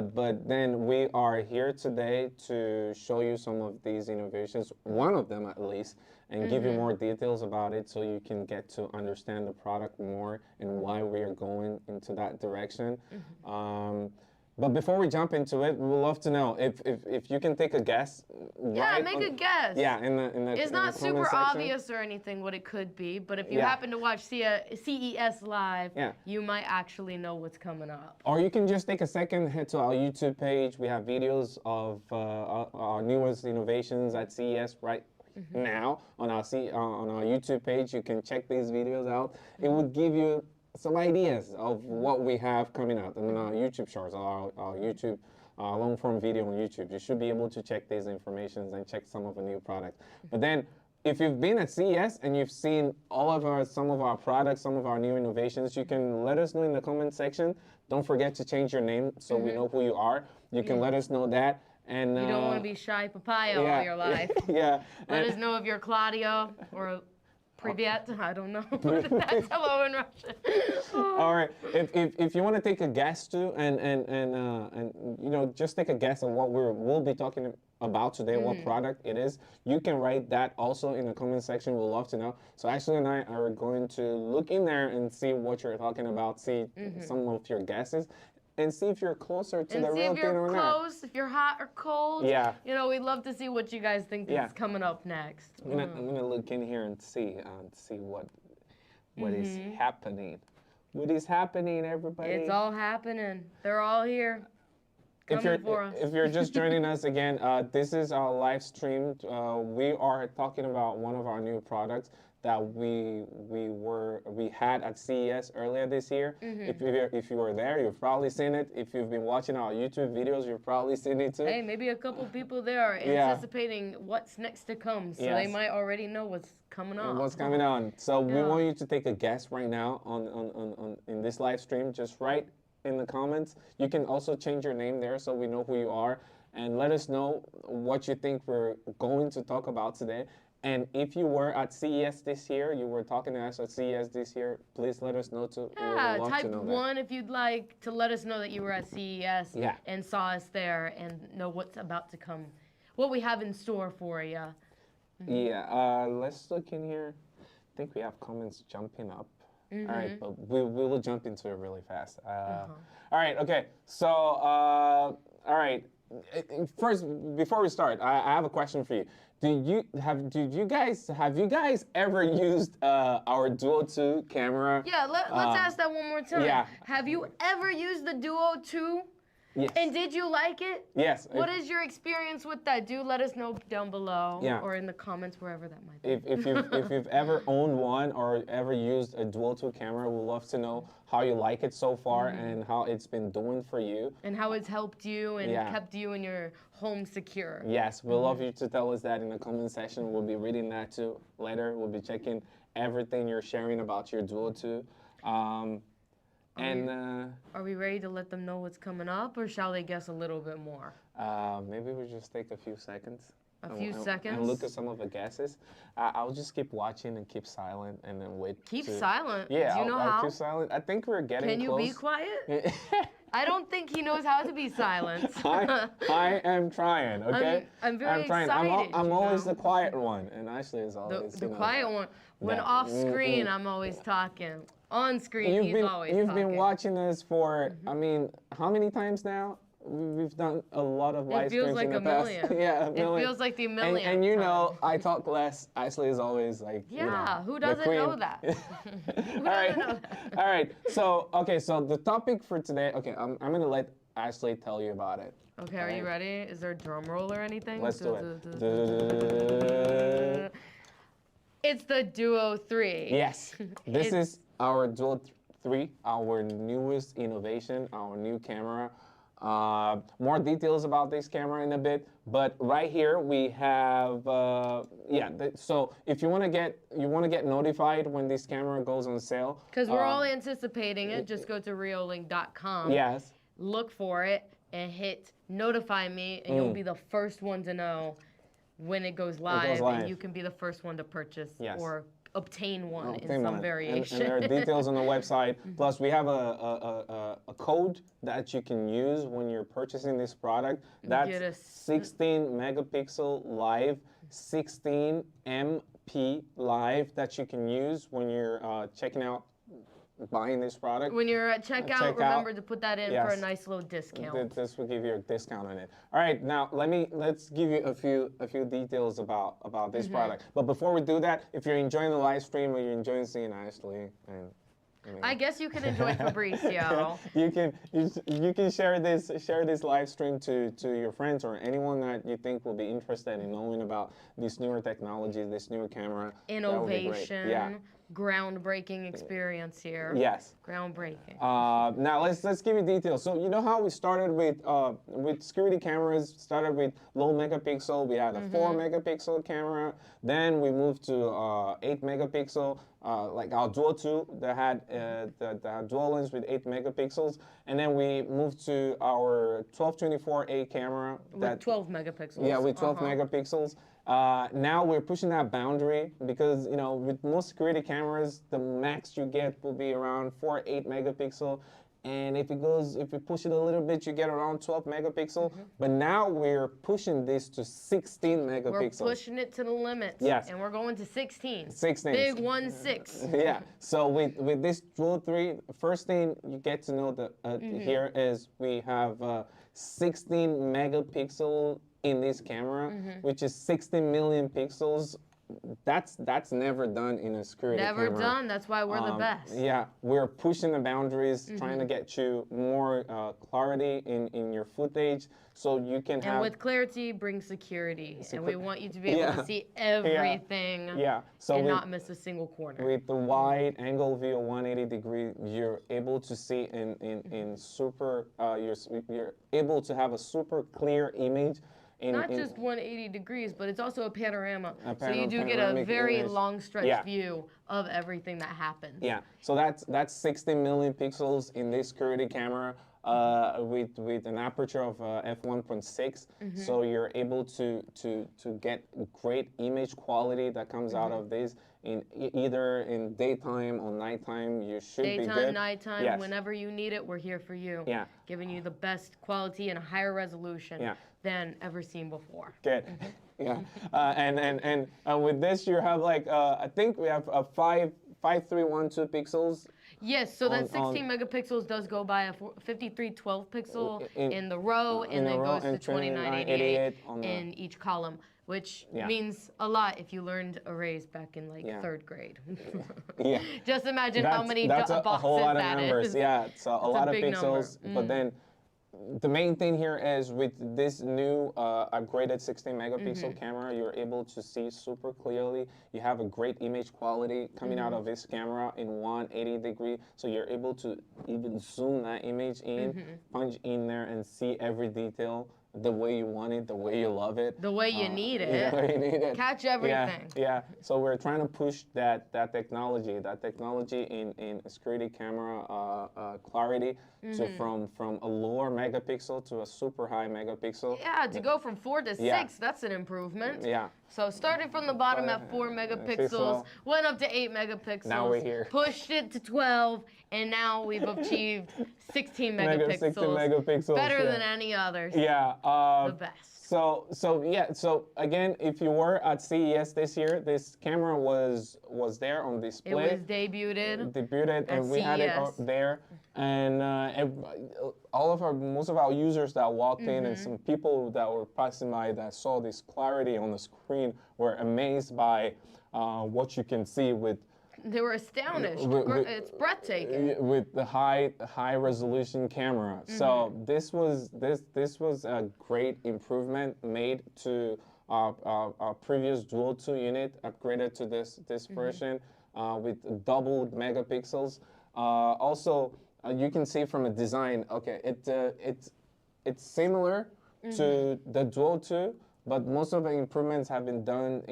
But then we are here today to show you some of these innovations, one of them at least, and give you more details about it so you can get to understand the product more and why we are going into that direction. But before we jump into it, we would love to know if you can take a guess. Yeah, make a guess. Yeah, in the It's in not the super comment section. obvious or anything what it could be, but if you Yeah. happen to watch CES live, Yeah. you might actually know what's coming up. Or you can just take a second, head to our YouTube page. We have videos of our newest innovations at CES right now on our YouTube page. You can check these videos out. It would give you some ideas of what we have coming out on our YouTube shorts, our YouTube long form video on YouTube. You should be able to check these informations and check some of the new products. But then, if you've been at CES and you've seen some of our products, some of our new innovations, you can let us know in the comment section. Don't forget to change your name so we know who you are. You can let us know that. And You don't want to be shy papaya all your life. Yeah. Let us know if you're Claudio or Privyet. I don't know. That's hello in Russian. All right. If you want to take a guess too, and you know, just take a guess on what we'll be talking about today, what product it is, you can write that also in the comment section. We'll love to know. So Ashley and I are going to look in there and see what you're talking about, see some of your guesses, and see if you're closer to the real thing or not. And see if you're close, if you're hot or cold. Yeah. You know, we'd love to see what you guys think is coming up next. I'm gonna look in here and see what is happening. What is happening, everybody? It's all happening. They're all here. Coming for us. If you're just joining us again, this is our live stream. We are talking about one of our new products that we had at CES earlier this year. If you were there, you've probably seen it. If you've been watching our YouTube videos, you've probably seen it too. Hey, maybe a couple people there are anticipating what's next to come, so they might already know what's coming on. What's coming on? So we want you to take a guess right now on in this live stream. Just write in the comments. You can also change your name there so we know who you are, and let us know what you think we're going to talk about today. And if you were at CES this year, you were talking to us at CES this year, please let us know too. Yeah, type 1 if you'd like to let us know that you were at CES and saw us there and know what's about to come, what we have in store for you. Yeah, let's look in here. I think we have comments jumping up. All right, but we will jump into it really fast. All right, okay. So, all right. First, before we start, I have a question for you. Have you guys ever used our Duo 2 camera? Yeah, let's ask that one more time. Yeah. Have you ever used the Duo 2? Yes. And did you like it? Yes. What is your experience with that? Do let us know down below or in the comments, wherever that might be. If you've ever owned one or ever used a Duo 2 camera, we'd love to know how you like it so far and how it's been doing for you. And how it's helped you and kept you and your home secure. Yes, we'd love you to tell us that in the comment section. We'll be reading that too later. We'll be checking everything you're sharing about your Duo 2. Are we ready to let them know what's coming up, or shall they guess a little bit more? Maybe we just take a few seconds. A few seconds? And look at some of the guesses. I'll just keep watching and keep silent and then wait. Keep silent? Yeah, Do you know how? I'll keep silent. I think we're getting close. Can you be quiet? I don't think he knows how to be silent. I am trying, okay? I'm very excited. I'm always the quiet one, and Ashley is always the quiet one. When off screen, I'm always talking. On screen, he's always talking. You've been watching us for, I mean, how many times now? We've done a lot of live streams in the past. It feels like a million. Yeah, a million. It feels like the millionth And you know, I talk less. Ashley is always like, who doesn't know that? All right. So, okay, so the topic for today, okay, I'm going to let Ashley tell you about it. Okay, are you ready? Is there a drum roll or anything? Let's do it. It's the Duo 3. Yes. This is our Duo 3, our newest innovation, our new camera. More details about this camera in a bit, but right here we have so if you want to get notified when this camera goes on sale, because we're all anticipating it, just go to reolink.com. Yes. Look for it and hit notify me, and you'll be the first one to know when it goes live, and you can be the first one to purchase or obtain one in some variation. And there are details on the website. Plus, we have a code that you can use when you're purchasing this product. That's 16 megapixel live, 16 MP live that you can use when you're checking out, buying this product. When you're at checkout, remember to put that in for a nice little discount. This will give you a discount on it. All right, now let's give you a few details about this product. But before we do that, if you're enjoying the live stream or you're enjoying seeing Ashley, and I guess you can enjoy Fabricio. you can share this live stream to your friends or anyone that you think will be interested in knowing about these newer technologies, this new camera. Innovation. Yeah. Groundbreaking experience here. Yes. Groundbreaking. Now let's give you details. So you know how we started with security cameras, started with low megapixel. We had a 4 megapixel camera. Then we moved to 8 megapixel, like our Duo 2 that had the dual lens with 8 megapixels. And then we moved to our 1224A camera. With 12 megapixels. Yeah, with 12 megapixels. Now we're pushing that boundary because, you know, with most security cameras, the max you get will be around 4 or 8 megapixel. And if you push it a little bit, you get around 12 megapixel. But now we're pushing this to 16 megapixels. We're pushing it to the limit. Yes. And we're going to 16. 16. Big 1-6. Yeah. So with this Duo 3, first thing you get to know here is we have 16 megapixel in this camera, which is 60 million pixels. That's never done in a security camera. Never done. That's why we're the best. Yeah, we're pushing the boundaries, trying to get you more clarity in your footage, so you can have. And with clarity brings security, and we want you to be able to see everything. Yeah. So and not miss a single corner. With the wide angle view of 180 degree, you're able to see in super. You're able to have a super clear image. Not just 180 degrees, but it's also a panorama. So you do get a very long stretch view of everything that happens. Yeah. So that's 60 million pixels in this security camera with an aperture of f1.6. So you're able to get great image quality that comes out of this. Either in daytime or nighttime, you should be good. Daytime, nighttime, whenever you need it, we're here for you. Yeah. Giving you the best quality and a higher resolution than ever seen before. Good. Yeah. And with this, you have like, I think we have 5312 pixels. Yes, so that 16 megapixels does go by a 5312 pixel in the row, and then goes to 2988 in each column, which means a lot if you learned arrays back in like 3rd grade. Just imagine how many boxes that is. That's a whole lot of numbers. Yeah, so a lot of pixels. But then the main thing here is with this new upgraded 16 megapixel camera, you're able to see super clearly. You have a great image quality coming out of this camera in 180 degree. So you're able to even zoom that image in, punch in there and see every detail the way you want it, the way you love it. The way you need it. The way you need it. Catch everything. Yeah. So we're trying to push that technology in a security camera clarity to from a lower megapixel to a super high megapixel. Yeah, to go from 4 to 6, that's an improvement. Yeah. So started from the bottom at 4 megapixels, went up to 8 megapixels. Now we're here. Pushed it to 12, and now we've achieved 16 megapixels. 16 megapixels. Better than any others. Yeah. The best. So again, if you were at CES this year, this camera was there on display. It was debuted. And we had it out there. And most of our users that walked in and some people that were passing by that saw this clarity on the screen were amazed by what you can see with. They were astonished. It's breathtaking. With the high resolution camera. So this was a great improvement made to our previous Duo 2 unit, upgraded to this version with doubled megapixels. Also, you can see from a design. Okay, it's similar to the Duo 2. But most of the improvements have been done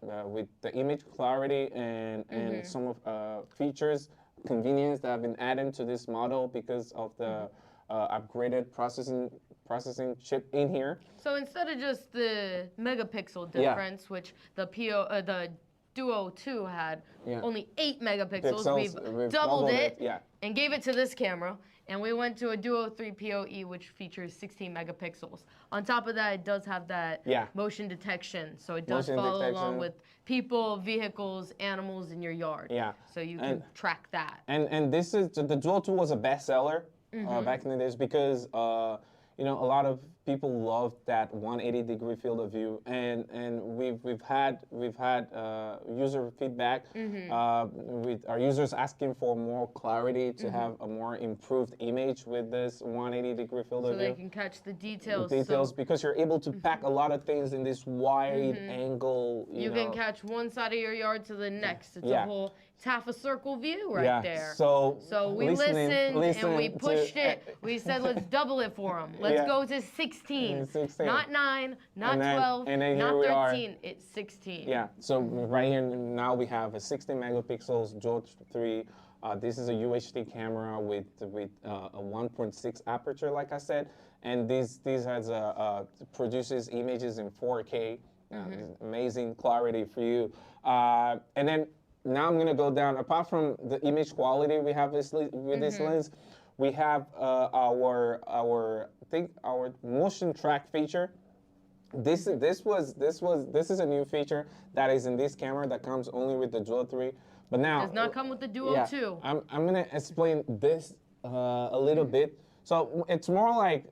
with the image clarity and some of features, convenience that have been added to this model because of the upgraded processing chip in here. So instead of just the megapixel difference, which the Duo 2 had only 8 megapixels. Pixels, We've doubled it yeah. and gave it to this camera. And we went to a Duo 3 PoE, which features 16 megapixels. On top of that, it does have that motion detection. So it does follow along with people, vehicles, animals in your yard. Yeah. So you can track that. And this is, the Duo 2 was a bestseller back in the days because, you know, a lot of people love that 180-degree field of view, and we've had user feedback with our users asking for more clarity to have a more improved image with this 180-degree field of view. So they can catch the details. Because you're able to pack a lot of things in this wide angle. You can catch one side of your yard to the next. It's a whole. It's half a circle view right there. So we listened and we pushed it. We said, let's double it for them. Let's go to 16. Not 9, not 12, not 13. It's 16. Yeah. So right here now we have a 16 megapixels Duo 3. This is a UHD camera with a 1.6 aperture, like I said, and this has produces images in 4K. Amazing clarity for you. And then now I'm gonna go down. Apart from the image quality we have with this lens, we have our motion track feature. This is a new feature that is in this camera that comes only with the Duo 3. But now does not come with the Duo 2. I'm gonna explain this a little bit. So it's more like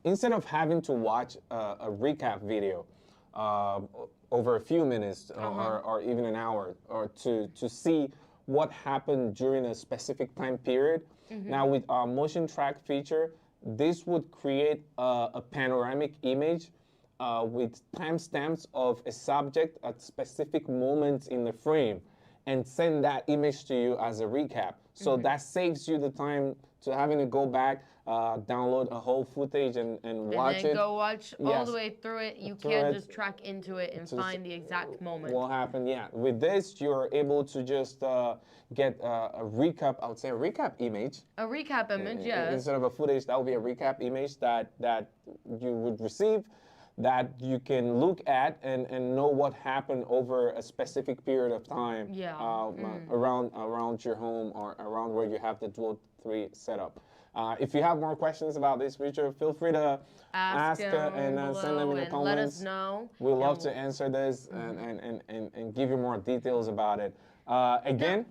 instead of having to watch a recap video over a few minutes or even an hour or to see what happened during a specific time period. Now with our motion track feature, this would create a panoramic image with timestamps of a subject at specific moments in the frame and send that image to you as a recap. So that saves you the time to having to go back, download a whole footage and watch it. And then go watch all the way through it. You can't just track into it and find the exact moment. What happened, With this, you're able to just get a recap, I would say a recap image. A recap image, yes. Instead of a footage, that would be a recap image that you would receive, that you can look at and know what happened over a specific period of time around your home or around where you have the Duo 3 set up. If you have more questions about this feature, feel free to ask and send them in the comments. Let us know. We'd love to answer this and give you more details about it. Again?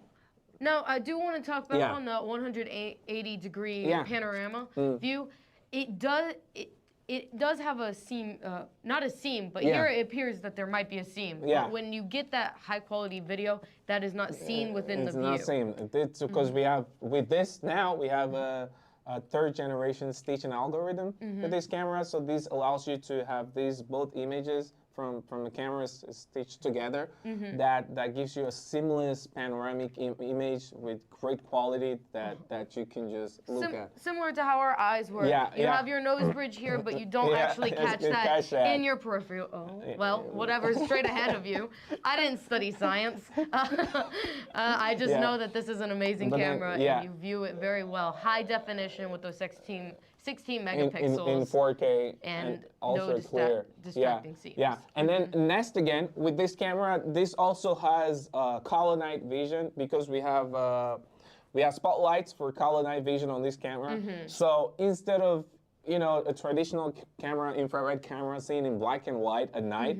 No, I do want to talk about on the 180-degree panorama view. It does have a seam, not a seam, but here it appears that there might be a seam. But when you get that high-quality video, that is not seen within the view. It's not seen. It's because we have, with this now, we have a third-generation stitching algorithm with this camera. So this allows you to have these both images from the cameras stitched together. That gives you a seamless panoramic image with great quality that you can just look at. Similar to how our eyes work. You have your nose bridge here, but you don't actually catch that in your peripheral. Oh, well, whatever's straight ahead of you. I didn't study science. I just know that this is an amazing camera and you view it very well. High definition with those 16 megapixels. In 4K and also no clear. distracting seams. And then next again, with this camera, this also has color night vision because we have spotlights for color night vision on this camera. So instead of a traditional camera, infrared camera seen in black and white at night,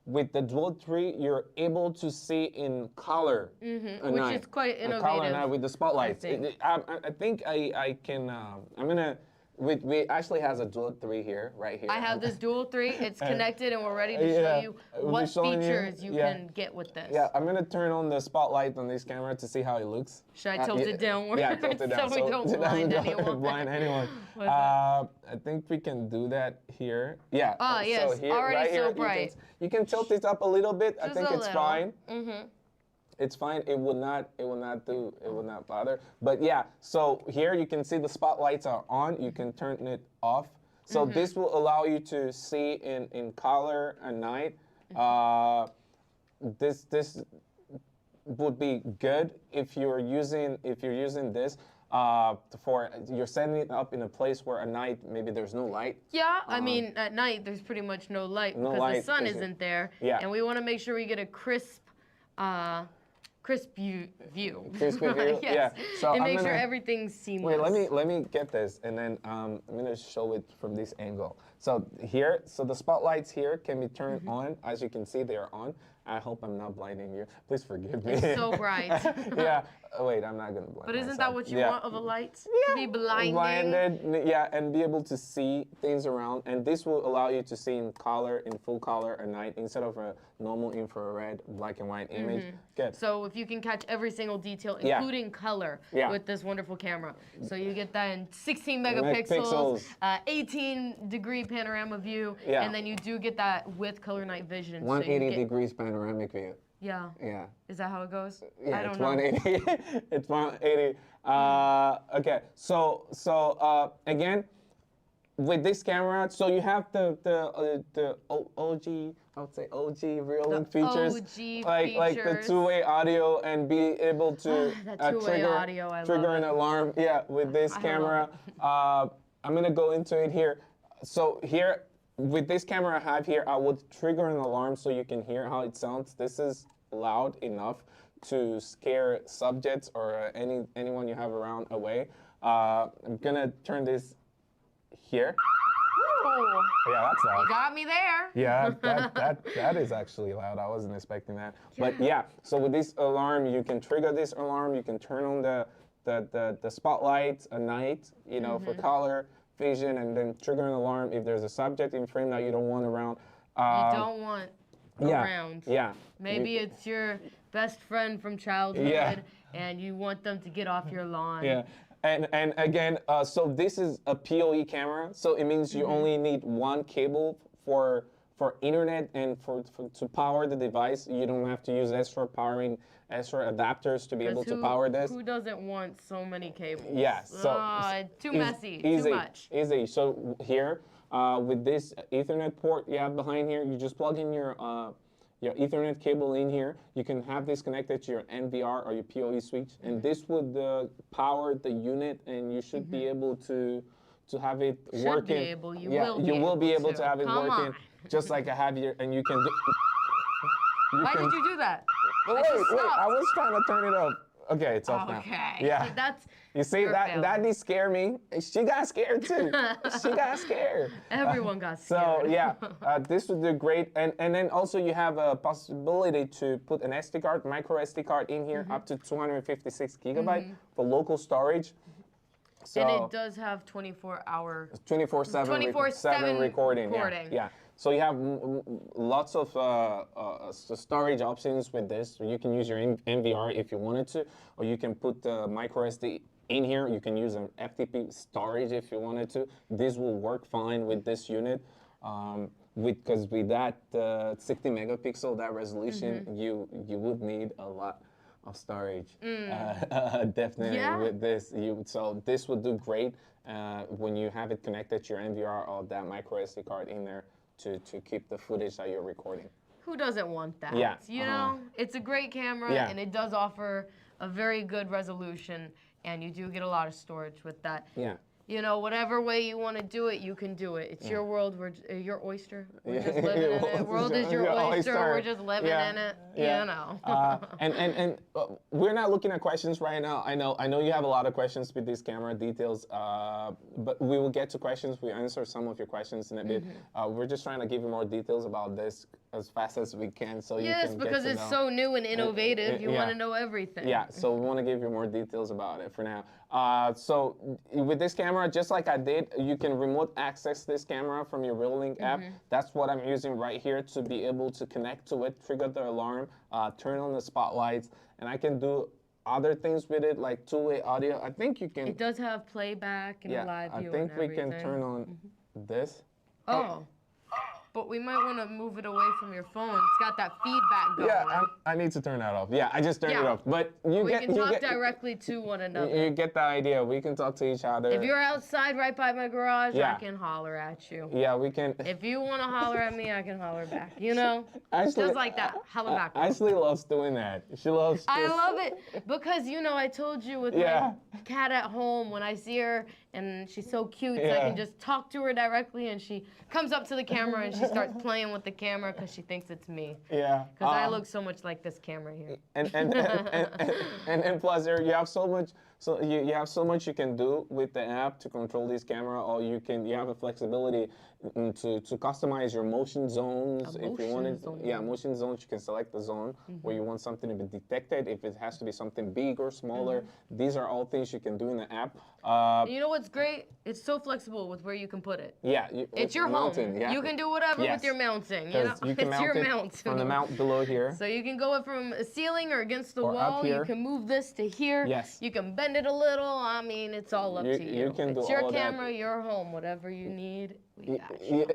with the Duo 3, you're able to see in color at which night. is quite innovative. Color at night with the spotlights. I think I can. I'm gonna. We actually has a Duo 3 here, right here. I have this Duo 3. It's connected, and we're ready to show you what features you can get with this. Yeah, I'm gonna turn on the spotlight on this camera to see how it looks. Should I tilt it downward? Yeah, tilt it down so we don't blind anyone. I think we can do that here. Yeah. Oh yes, so here, already right so here, bright. You can tilt it up a little bit. Just I think it's fine. It's fine. It would not bother. But yeah, so here you can see the spotlights are on. You can turn it off. So this will allow you to see in color at night. This would be good if you're using this you're setting it up in a place where at night maybe there's no light. Yeah, I mean at night there's pretty much no light because the sun isn't there. Yeah. And we want to make sure we get a crisp crisp view. Crisp view. Yes. Yeah. So it makes sure everything's seamless. Wait, let me get this, and then I'm gonna show it from this angle. So here, the spotlights here can be turned on. As you can see, they are on. I hope I'm not blinding you. Please forgive me. It's so bright. Yeah. Oh, wait, I'm not gonna blind. But isn't myself. that what you want of a light? Yeah. To be blinding. Blinded, yeah, and be able to see things around. And this will allow you to see in color, in full color at night, instead of a normal infrared black and white image. Good. So if you can catch every single detail, including color, with this wonderful camera. So you get that in 16 megapixels, 18-degree panorama view, and then you do get that with color night vision. 180 degrees panoramic view. Yeah. Yeah. Is that how it goes? Yeah, I don't it's know. 180. It's 180. Okay. So again, with this camera, so you have the OG, I would say OG Reolink features, like the two-way audio, and be able to trigger an alarm. Yeah, with this camera. I'm gonna go into it here. So here, with this camera I have here, I would trigger an alarm so you can hear how it sounds. This is loud enough to scare subjects or anyone you have around away. I'm gonna turn this here. Ooh. Yeah, that's loud. You got me there. Yeah, that is actually loud. I wasn't expecting that. But yeah, so with this alarm, you can trigger this alarm. You can turn on the spotlight at night, you know, for color vision, and then trigger an alarm if there's a subject in frame that you don't want around. You don't want around. Yeah. Maybe it's your best friend from childhood, and you want them to get off your lawn. Yeah. And again, so this is a PoE camera, so it means you only need one cable for internet and to power the device. You don't have to use extra adapters to be able to power this. Who doesn't want so many cables? Yeah, so too messy, easy, too much. Easy. So here, with this Ethernet port you have behind here, you just plug in your Ethernet cable in here. You can have this connected to your NVR or your PoE switch, and this would power the unit, and you should be able to have it working. You will be able to have it working, just like I have here, and you can. Why did you do that? Wait, I was trying to turn it off. Okay, it's off now. Okay. Yeah. You see, that did scare me. She got scared too. She got scared. Everyone got scared. So yeah, this would do great. And then also you have a possibility to put an SD card, micro SD card in here, up to 256 gigabyte for local storage. So, and it does have 24-hour. 24/7 recording. Yeah. So you have lots of storage options with this. You can use your NVR if you wanted to, or you can put the micro SD in here. You can use an FTP storage if you wanted to. This will work fine with this unit. Because with that 60 megapixel, that resolution, you would need a lot of storage. Definitely with this. So this would do great when you have it connected to your NVR or that micro SD card in there. To keep the footage that you're recording. Who doesn't want that? Yeah. You know, it's a great camera, and it does offer a very good resolution, and you do get a lot of storage with that. Yeah. You know, whatever way you want to do it, you can do it. It's your world. Your oyster. We're just living in it. World is your oyster. We're just living in it. You know. And we're not looking at questions right now. I know you have a lot of questions with these camera details. But we will get to questions. We answer some of your questions in a bit. We're just trying to give you more details about this as fast as we can, so you can because get to it's know. so new and innovative. You want to know everything. Yeah. So we want to give you more details about it for now. So with this camera, just like I did, you can remote access this camera from your Reolink app. That's what I'm using right here to be able to connect to it, trigger the alarm, turn on the spotlights, and I can do other things with it, like two-way audio. I think you can. It does have playback and a live view. I think we can turn on this. Oh. But we might want to move it away from your phone. It's got that feedback going. Yeah, I need to turn that off. Yeah, I just turned it off. But we can talk directly to one another. You get the idea. We can talk to each other. If you're outside right by my garage, I can holler at you. Yeah, we can. If you want to holler at me, I can holler back. You know? Just like that. Holler back. Ashley loves doing that. She loves I love it because, you know, I told you with my cat at home, when I see her and she's so cute, so I can just talk to her directly, and she comes up to the camera and she starts playing with the camera because she thinks it's me. Yeah. Because I look so much like this camera here. And plus, there you have so much. So you have so much you can do with the app to control this camera, or you have a flexibility to customize your motion zones if you wanted. Yeah, motion zones. You can select the zone where you want something to be detected. If it has to be something big or smaller, these are all things you can do in the app. You know what's great? It's so flexible with where you can put it. Yeah, it's your mountain, home. Yeah. You can do whatever with your mounting. You know, you can it's mount your it mount from the mount below here. So you can go it from a ceiling or against the or wall. Up here. You can move this to here. Yes. You can bend it a little. I mean, it's all up to you. You can do it's your all camera, that. your home, whatever you need. We got you.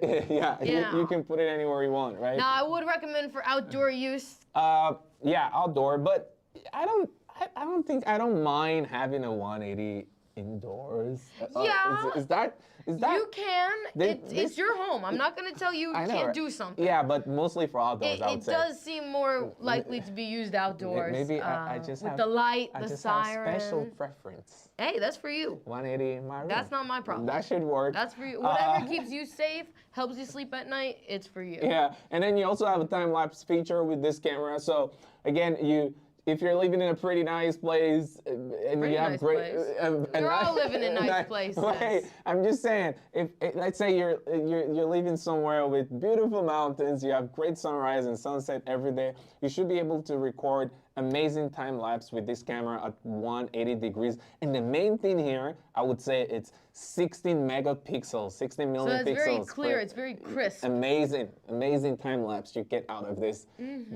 You can put it anywhere you want, right? Now, I would recommend for outdoor use. Yeah, outdoor, but I don't mind having a 180 indoors. Yeah. Is that? You can. It's your home. I'm not going to tell you can't do something. Yeah, but mostly for outdoors, I would say. It does seem more likely to be used outdoors. Maybe I just with have the light, I the just siren. have special preference. Hey, that's for you. 180 in my room. That's not my problem. That should work. That's for you. Whatever keeps you safe, helps you sleep at night, it's for you. Yeah, and then you also have a time-lapse feature with this camera. So again, if you're living in a pretty nice place and you have great, we're all living in nice places. Hey, I'm just saying, if let's say you're living somewhere with beautiful mountains, you have great sunrise and sunset every day, you should be able to record amazing time lapse with this camera at 180 degrees. And the main thing here, I would say, it's 16 megapixels, 16 million pixels. So it's very clear, it's very crisp. Amazing time lapse you get out of this.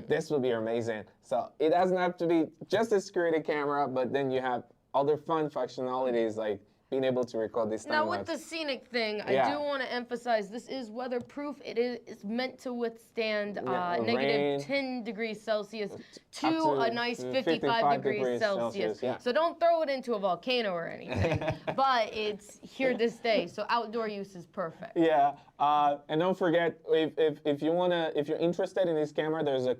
This will be amazing. So it doesn't have to be just a security camera, but then you have other fun functionalities like being able to record this time Now lapse. with the scenic thing, I do want to emphasize this is weatherproof. It is meant to withstand negative 10 degrees Celsius to a nice 55 degrees Celsius. Yeah. So don't throw it into a volcano or anything. But it's here to stay. So outdoor use is perfect. Yeah. And don't forget, if you're interested in this camera, there's a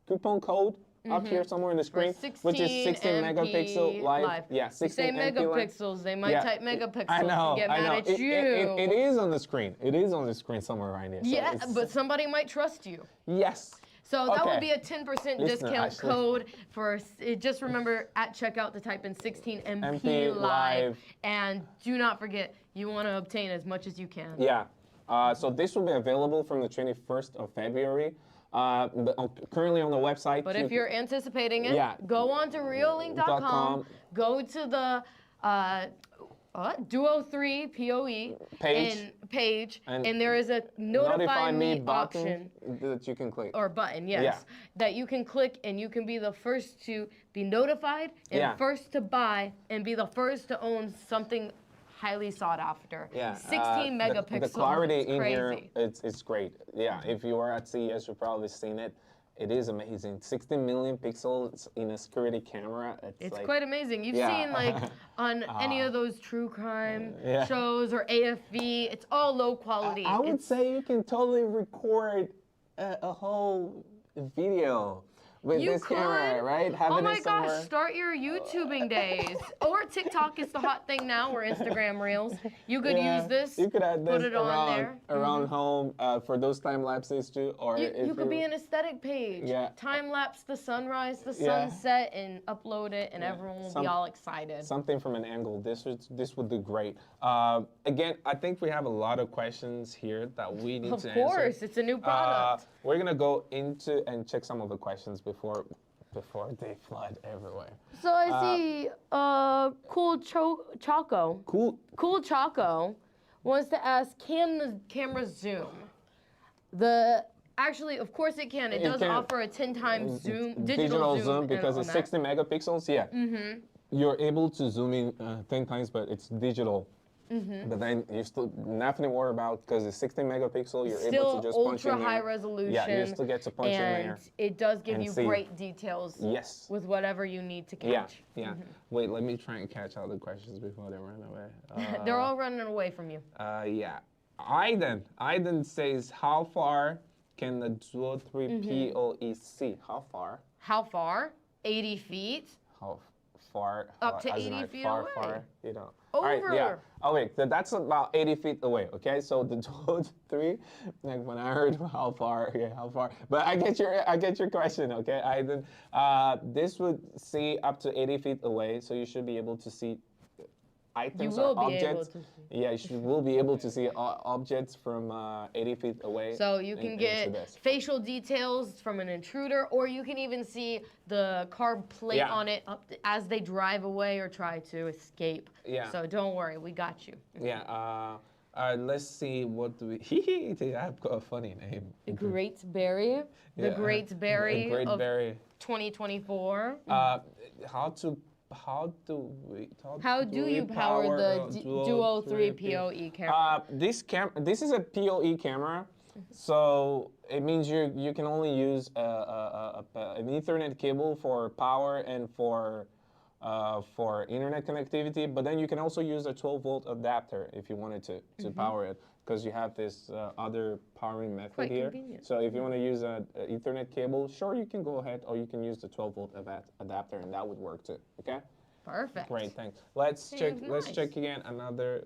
coupon code up here somewhere on the screen, which is 16 megapixel live. Yeah, 16 MP megapixels. They might type megapixels I know, and get mad at you. It is on the screen. It is on the screen somewhere right here. So yeah, but somebody might trust you. Yes. So that would be a 10% discount code for, just remember at checkout to type in 16 MP live. And do not forget, you want to obtain as much as you can. Yeah. So this will be available from the 21st of February. Currently on the website. But if you're anticipating it, go on to Reolink.com, go to the Duo 3 POE page, and there is a notify me option that you can click. Or button, yes, that you can click, and you can be the first to be notified and first to buy and be the first to own something highly sought after. Yeah. 16 megapixels. The clarity in here, it's great. Yeah, if you were at CES, you've probably seen it. It is amazing. 16 million pixels in a security camera. It's like, quite amazing. You've seen like on any of those true crime shows or AFV, it's all low quality. I would say you can totally record a whole video with this camera, right? Oh my gosh, start your YouTubing days. Or TikTok is the hot thing now, or Instagram Reels. You could use this. You could add this put it on there. around home for those time lapses too. Or you could be an aesthetic page. Yeah. Time lapse the sunrise, the sunset, and upload it, and everyone will be all excited. Something from an angle. This would do great. Again, I think we have a lot of questions here that we need to answer. Of course, it's a new product. We're gonna go into and check some of the questions before they flood everywhere. So I see Cool Choco. Cool Choco wants to ask, can the camera zoom? Actually, of course it can. It does offer a 10 times zoom, digital zoom because it's 60 megapixels. Yeah. You're able to zoom in 10 times, but it's digital. But then you still nothing to worry about because it's 16 megapixel. You're able to just punch in there. Ultra high resolution. Yeah, you still get to punch in there. It does give you great details. Yes. With whatever you need to catch. Yeah. Wait, let me try and catch all the questions before they run away. They're all running away from you. Yeah. Aiden says, how far can the Duo 3 POE see? How far? How far? 80 feet. How far? Up to as 80 in, feet far, away. Far, you know. Over. All right, yeah. Oh wait, that's about 80 feet away. Okay, so the total 3. Like when I heard how far, yeah, how far. But I get your question. Okay, I then this would see up to 80 feet away, so you should be able to see items or objects. Yeah, you will be able to see objects from 80 feet away. So you can get facial details from an intruder, or you can even see the carb plate on it as they drive away or try to escape. Yeah. So don't worry, we got you. Yeah. Let's see, what do we... I've got a funny name. The Great Berry. The Great Berry of Berry. 2024. How do you power the Duo 3 PoE camera? This is a PoE camera, so it means you can only use an Ethernet cable for power and for internet connectivity, but then you can also use a 12-volt adapter if you wanted to power it, because you have this other powering method Quite here. Convenient. So if you want to use an Ethernet cable, sure, you can go ahead, or you can use the 12-volt adapter, and that would work too. Okay. Perfect. Great, thanks. Let's check. Let's check again.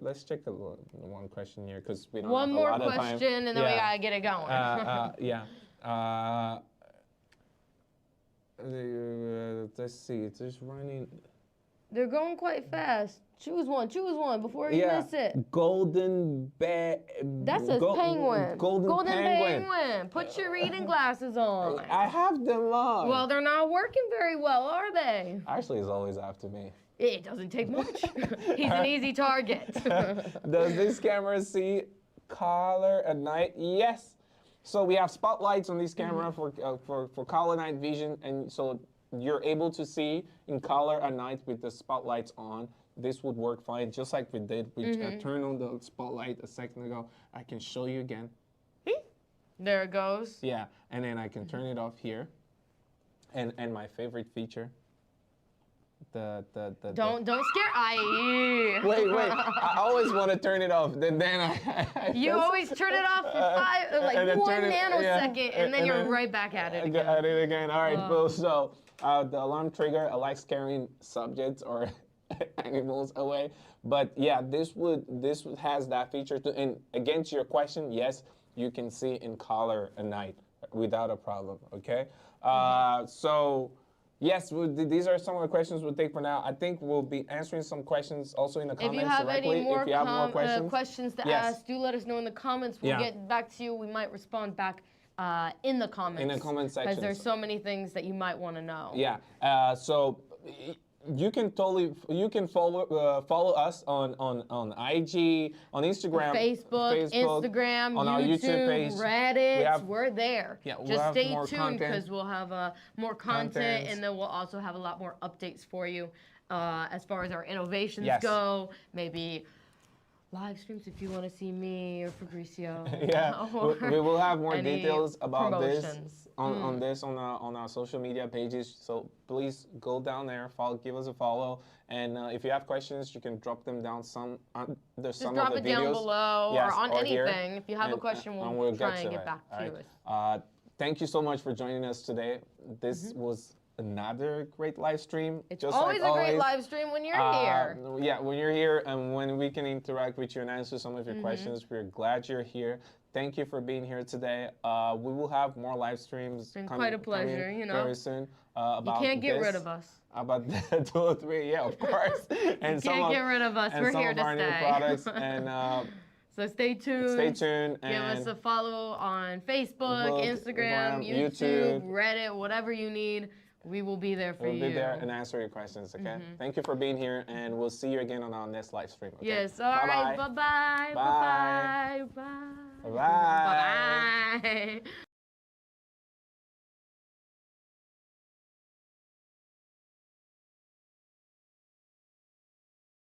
Let's check one question here, because we don't have a lot of time. One more question, and then we gotta get it going. Let's see. It's just running. They're going quite fast. Choose one before you miss it. Golden bear. That says penguin. Golden penguin. Put your reading glasses on. I have them on. Well, they're not working very well, are they? Ashley is always after me. It doesn't take much. He's an easy target. Does this camera see color at night? Yes. So we have spotlights on this camera for color night vision, and so you're able to see in color at night with the spotlights on. This would work fine, just like we did. We turned on the spotlight a second ago. I can show you again. There it goes. Yeah, and then I can turn it off here. And my favorite feature, don't scare. Wait. I always want to turn it off. Then I you always turn it off for 1 nanosecond, and then you're right back at it again. At it again. All right, cool. So the alarm trigger, I like scaring subjects or animals away. But yeah, this has that feature too. And again, to your question, yes, you can see in color at night without a problem. Okay. So. Yes, these are some of the questions we'll take for now. I think we'll be answering some questions also in the comments directly. If you have any more questions to ask, do let us know in the comments. We'll get back to you. We might respond back in the comments. In the comment section. Because there's so many things that you might want to know. Yeah. So you can follow us on IG, on Instagram, Facebook, Instagram, on YouTube, our YouTube page, Reddit. We're there. Yeah, just stay tuned, because we'll have more content, and then we'll also have a lot more updates for you as far as our innovations go. Maybe live streams if you want to see me or Fabricio. Yeah, we will have more details about this on our social media pages. So please go down there, give us a follow, and if you have questions, you can drop them down under some of the videos. Just drop it down below or on anything. If you have a question, we'll try and get back to you. Thank you so much for joining us today. This was another great live stream. It's just always a great live stream when you're here. Yeah, when you're here and when we can interact with you and answer some of your questions. We're glad you're here. Thank you for being here today. We will have more live streams. It's been quite a pleasure, very soon. About you can't get rid of us. About the 203, yeah, of course. And you can't get rid of us. We're here to stay. New products and. So stay tuned. Stay tuned. Give us a follow on Facebook, Instagram, YouTube, Reddit, whatever you need. We will be there for you. We'll be there and answer your questions, okay? Thank you for being here, and we'll see you again on our next live stream, okay? Yes, all right. Bye-bye. Bye. Bye-bye. Bye-bye. Bye-bye.